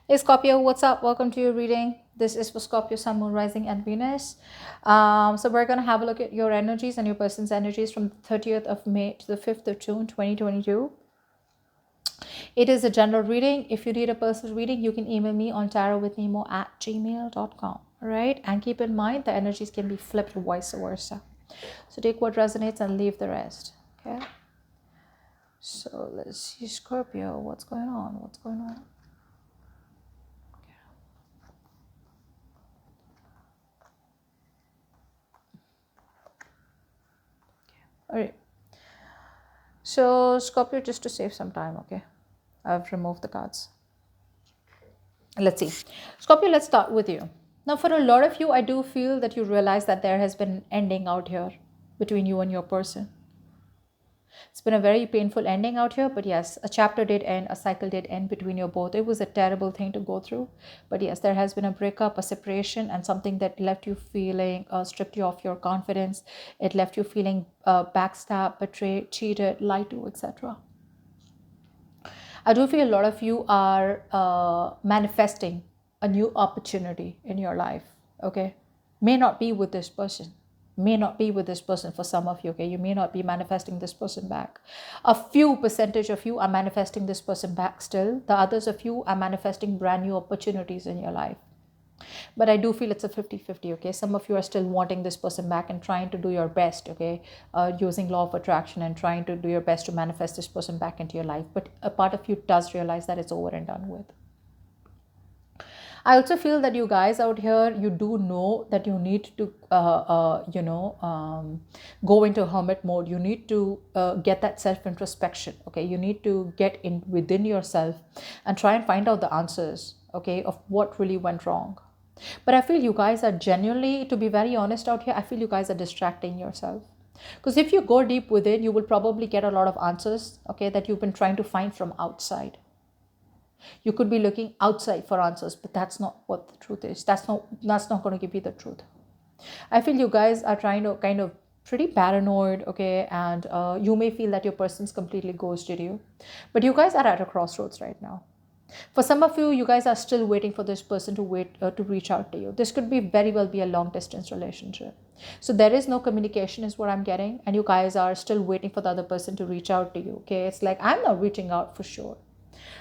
Hey Scorpio, what's up? Welcome to your reading. This is for Scorpio, Sun, Moon, Rising, and Venus. So we're going to have a look at your energies and your person's energies from the 30th of May to the 5th of June, 2022. It is a general reading. If you need a personal reading, you can email me on tarotwithnemo@gmail.com. All right? And keep in mind, the energies can be flipped vice versa. So take what resonates and leave the rest. Okay? So let's see, Scorpio, what's going on? What's going on? All right. So, Scorpio, just to save some time, okay? I've removed the cards. Let's see. Scorpio, let's start with you. Now, for a lot of you, I do feel that you realize that there has been an ending out here between you and your person. It's been a very painful ending out here, but yes, a chapter did end, a cycle did end between you both. It was a terrible thing to go through. But yes, there has been a breakup, a separation, and something that left you feeling, stripped you of your confidence. It left you feeling backstabbed, betrayed, cheated, lied to, etc. I do feel a lot of you are manifesting a new opportunity in your life. Okay, may not be with this person, may not be with this person for some of you. Okay, you may not be manifesting this person back. A few percentage of you are manifesting this person back still. The others of you are manifesting brand new opportunities in your life. But I do feel it's a 50-50. Okay, some of you are still wanting this person back and trying to do your best. Okay, using law of attraction and trying to do your best to manifest this person back into your life. But a part of you does realize that it's over and done with. I also feel that you guys out here, you do know that you need to, go into hermit mode. You need to get that self introspection. Okay, you need to get in within yourself and try and find out the answers. Okay, of what really went wrong. But I feel you guys are genuinely, to be very honest out here, I feel you guys are distracting yourself. Because if you go deep within, you will probably get a lot of answers, okay, that you've been trying to find from outside. You could be looking outside for answers, but that's not what the truth is. That's not going to give you the truth. I feel you guys are trying to kind of pretty paranoid, okay, and you may feel that your person's completely ghosted you, but you guys are at a crossroads right now. For some of you, you guys are still waiting for this person to reach out to you. This could be very well be a long distance relationship. So there is no communication is what I'm getting, and you guys are still waiting for the other person to reach out to you. Okay, it's like I'm not reaching out for sure.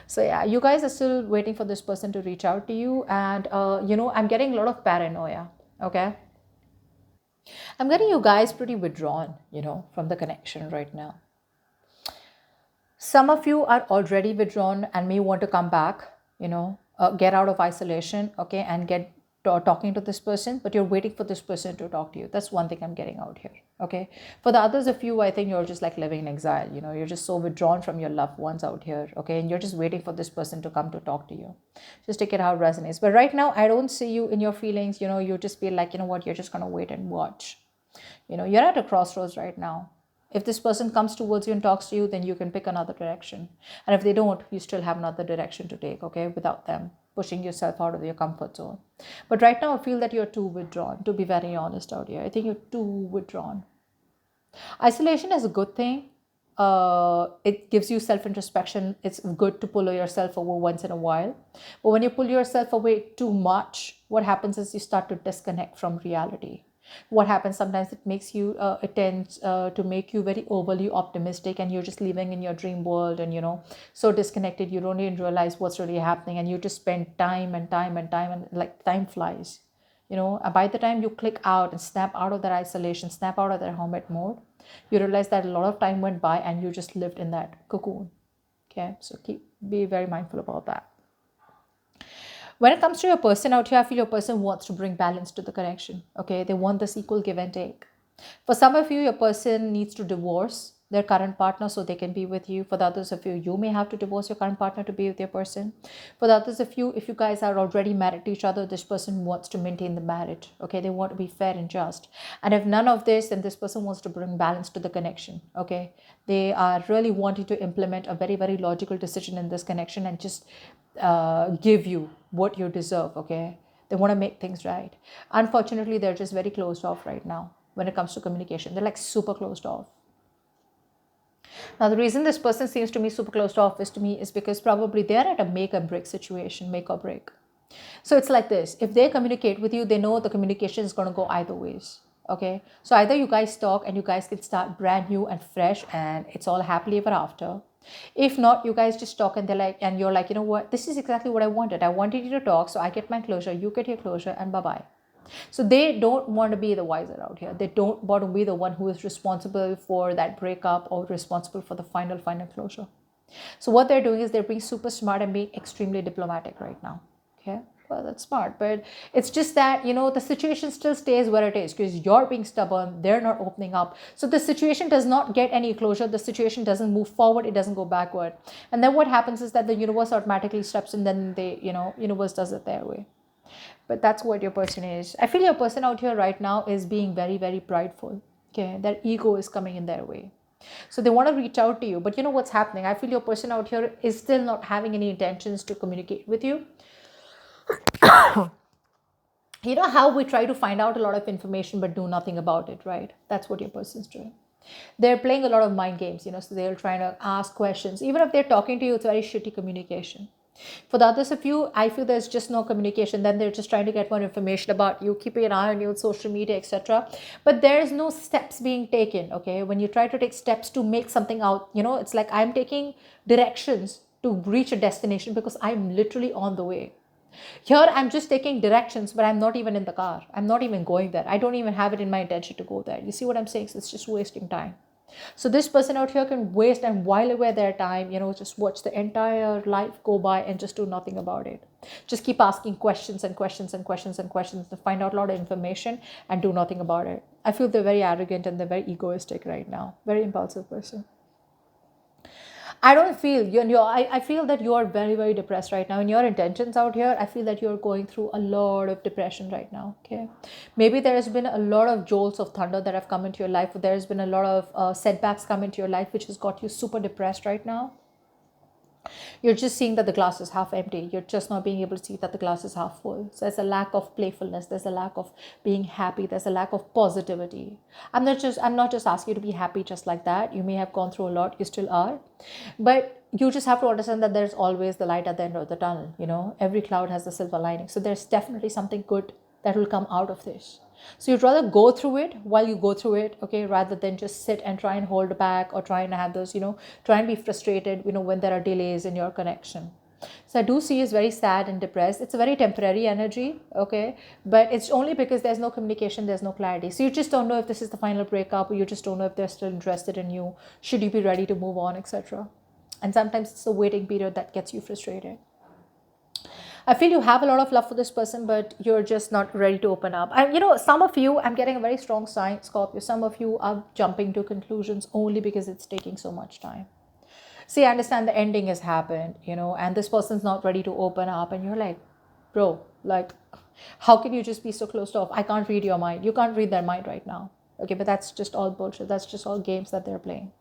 So yeah, you guys are still waiting for this person to reach out to you, and I'm getting a lot of paranoia. Okay, I'm getting you guys pretty withdrawn, from the connection right now. Some of you are already withdrawn and may want to come back, get out of isolation, okay, and get talking to this person, but you're waiting for this person to talk to you. That's one thing I'm getting out here, okay. For the others of you, I think you're just like living in exile. You're just so withdrawn from your loved ones out here, okay, and you're just waiting for this person to come to talk to you. Just take it how it resonates. But right now, I don't see you in your feelings. You just feel like, what, you're just going to wait and watch. You're at a crossroads right now. If this person comes towards you and talks to you, then you can pick another direction. And if they don't, you still have another direction to take, okay, without them pushing yourself out of your comfort zone. But right now, I feel that you're too withdrawn, to be very honest out here. I think you're too withdrawn. Isolation is a good thing. It gives you self introspection. It's good to pull yourself over once in a while. But when you pull yourself away too much, what happens is you start to disconnect from reality. What happens sometimes, it tends to make you very overly optimistic, and you're just living in your dream world, and so disconnected, you don't even realize what's really happening, and you just spend time and time and time, and like time flies. And by the time you click out and snap out of that isolation, snap out of that hermit mode, you realize that a lot of time went by and you just lived in that cocoon. Okay, so be very mindful about that. When it comes to your person out here, I feel your person wants to bring balance to the connection. Okay, they want this equal give and take. For some of you, your person needs to divorce their current partner so they can be with you. For the others of you, you may have to divorce your current partner to be with your person. For the others of you, if you guys are already married to each other, this person wants to maintain the marriage. Okay, they want to be fair and just. And if none of this, then this person wants to bring balance to the connection. Okay, they are really wanting to implement a very, very logical decision in this connection and just give you what you deserve. Okay, they want to make things right. Unfortunately, they're just very closed off right now when it comes to communication. They're like super closed off. Now, the reason this person seems to me super close to office to me is because probably they're at a make or break situation, make or break. So it's like this: if they communicate with you, they know the communication is going to go either ways. Okay, so either you guys talk and you guys can start brand new and fresh and it's all happily ever after. If not, you guys just talk and they're like, and you're like, you know what, this is exactly what I wanted. I wanted you to talk, so I get my closure, you get your closure, and bye bye. So they don't want to be the wiser out here. They don't want to be the one who is responsible for that breakup or responsible for the final closure. So what they're doing is they're being super smart and being extremely diplomatic right now. Okay. Well, that's smart, but it's just that, the situation still stays where it is because you're being stubborn. They're not opening up. So the situation does not get any closure. The situation doesn't move forward. It doesn't go backward. And then what happens is that the universe automatically steps in. Then universe does it their way. But that's what your person is. I feel your person out here right now is being very, very prideful. Okay, their ego is coming in their way. So they want to reach out to you, but you know what's happening? I feel your person out here is still not having any intentions to communicate with you. You know how we try to find out a lot of information but do nothing about it, right? That's what your person's doing. They're playing a lot of mind games, so they're trying to ask questions. Even if they're talking to you, it's very shitty communication. For the others of you, I feel there's just no communication. Then they're just trying to get more information about you, keeping an eye on you on social media, etc. But there is no steps being taken, okay? When you try to take steps to make something out, it's like I'm taking directions to reach a destination because I'm literally on the way. Here, I'm just taking directions, but I'm not even in the car. I'm not even going there. I don't even have it in my intention to go there. You see what I'm saying? So it's just wasting time. So this person out here can waste and while away their time, just watch the entire life go by and just do nothing about it. Just keep asking questions and questions and questions and questions to find out a lot of information and do nothing about it. I feel they're very arrogant and they're very egoistic right now. Very impulsive person. I don't feel I feel that you are very, very depressed right now. In your intentions out here, I feel that you're going through a lot of depression right now. Okay. Maybe there has been a lot of jolts of thunder that have come into your life. There's been a lot of setbacks come into your life, which has got you super depressed right now. You're just seeing that the glass is half empty. You're just not being able to see that the glass is half full. So there's a lack of playfulness. There's a lack of being happy. There's a lack of positivity. I'm not just asking you to be happy just like that. You may have gone through a lot. You still are. But you just have to understand that there's always the light at the end of the tunnel. Every cloud has the silver lining. So there's definitely something good that will come out of this. So you'd rather go through it while you go through it, okay, rather than just sit and try and hold back or try and have those, try and be frustrated, when there are delays in your connection. So I do see is very sad and depressed. It's a very temporary energy, okay, but it's only because there's no communication, there's no clarity. So you just don't know if this is the final breakup, or you just don't know if they're still interested in you. Should you be ready to move on, etc. And sometimes it's the waiting period that gets you frustrated. I feel you have a lot of love for this person, but you're just not ready to open up. And some of you, I'm getting a very strong sign, Scorpio. Some of you are jumping to conclusions only because it's taking so much time. See, I understand the ending has happened, and this person's not ready to open up. And you're like, bro, like, how can you just be so closed off? I can't read your mind. You can't read their mind right now. Okay, but that's just all bullshit. That's just all games that they're playing.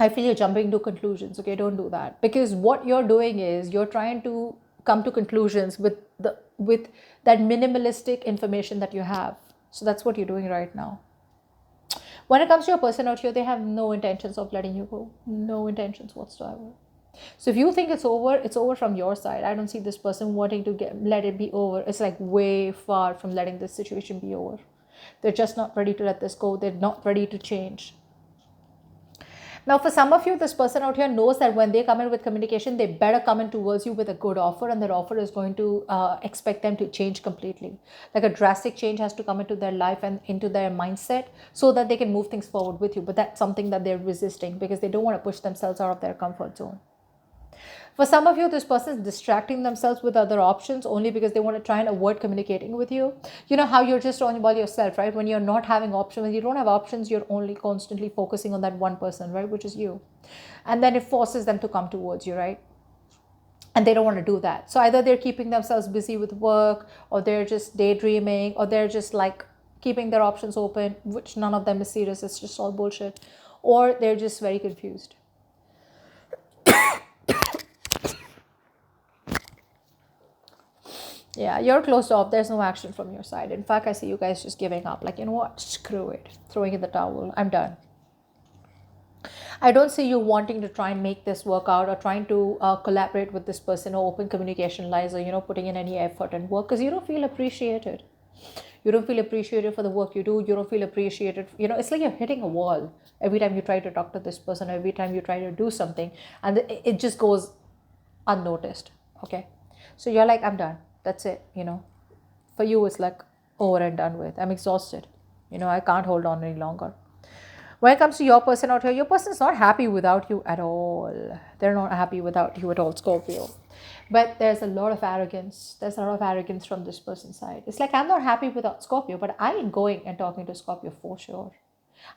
I feel you're jumping to conclusions. Okay, don't do that, because what you're doing is you're trying to come to conclusions with that minimalistic information that you have. So that's what you're doing right now. When it comes to your person out here, they have no intentions of letting you go. No intentions whatsoever. So if you think it's over from your side. I don't see this person wanting to let it be over. It's like way far from letting this situation be over. They're just not ready to let this go. They're not ready to change. Now, for some of you, this person out here knows that when they come in with communication, they better come in towards you with a good offer, and that offer is going to expect them to change completely. Like a drastic change has to come into their life and into their mindset so that they can move things forward with you. But that's something that they're resisting because they don't want to push themselves out of their comfort zone. For some of you, this person is distracting themselves with other options only because they want to try and avoid communicating with you. You know how you're just on by yourself, right? When you're not having options, when you don't have options, you're only constantly focusing on that one person, right? Which is you. And then it forces them to come towards you, right? And they don't want to do that. So either they're keeping themselves busy with work, or they're just daydreaming, or they're just like keeping their options open, which none of them is serious. It's just all bullshit. Or they're just very confused. Yeah, you're closed off. There's no action from your side. In fact, I see you guys just giving up. Like, you know what? Screw it. Throwing in the towel. I'm done. I don't see you wanting to try and make this work out or trying to collaborate with this person or open communication lines or, putting in any effort and work because you don't feel appreciated. You don't feel appreciated for the work you do. You don't feel appreciated. It's like you're hitting a wall every time you try to talk to this person, every time you try to do something, and it just goes unnoticed. Okay. So you're like, I'm done. That's it. For you, it's like over and done with. I'm exhausted. I can't hold on any longer. When it comes to your person out here, your person is not happy without you at all. They're not happy without you at all, Scorpio. But there's a lot of arrogance. There's a lot of arrogance from this person's side. It's like, I'm not happy without Scorpio, but I ain't going and talking to Scorpio for sure.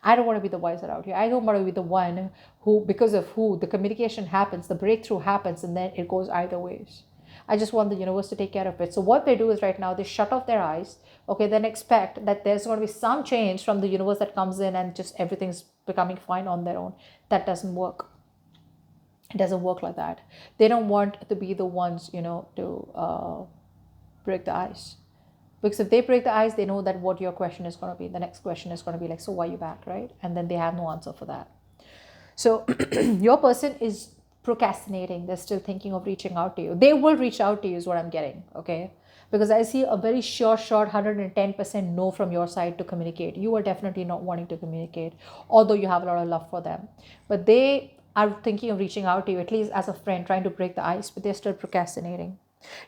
I don't want to be the wiser out here. I don't want to be the one who, because of who, the communication happens, the breakthrough happens, and then it goes either ways. I just want the universe to take care of it. So what they do is right now they shut off their eyes. Okay, then expect that there's going to be some change from the universe that comes in and just everything's becoming fine on their own. That doesn't work. It doesn't work like that. They don't want to be the ones, to break the ice. Because if they break the ice, they know that what your question is going to be. The next question is going to be like, so why are you back, right? And then they have no answer for that. So your person is procrastinating. They're still thinking of reaching out to you. They will reach out to you is what I'm getting, okay? Because I see a very short 110% no from your side to communicate. You are definitely not wanting to communicate, although you have a lot of love for them. But they are thinking of reaching out to you, at least as a friend, trying to break the ice, but they're still procrastinating.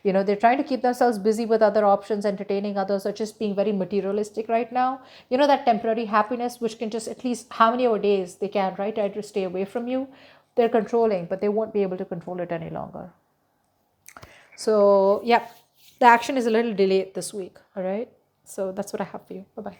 They're trying to keep themselves busy with other options, entertaining others, or just being very materialistic right now. That temporary happiness, which can just at least how many days they can, right? Try to stay away from you. They're controlling, but they won't be able to control it any longer. So, yeah, the action is a little delayed this week. All right. So that's what I have for you. Bye bye.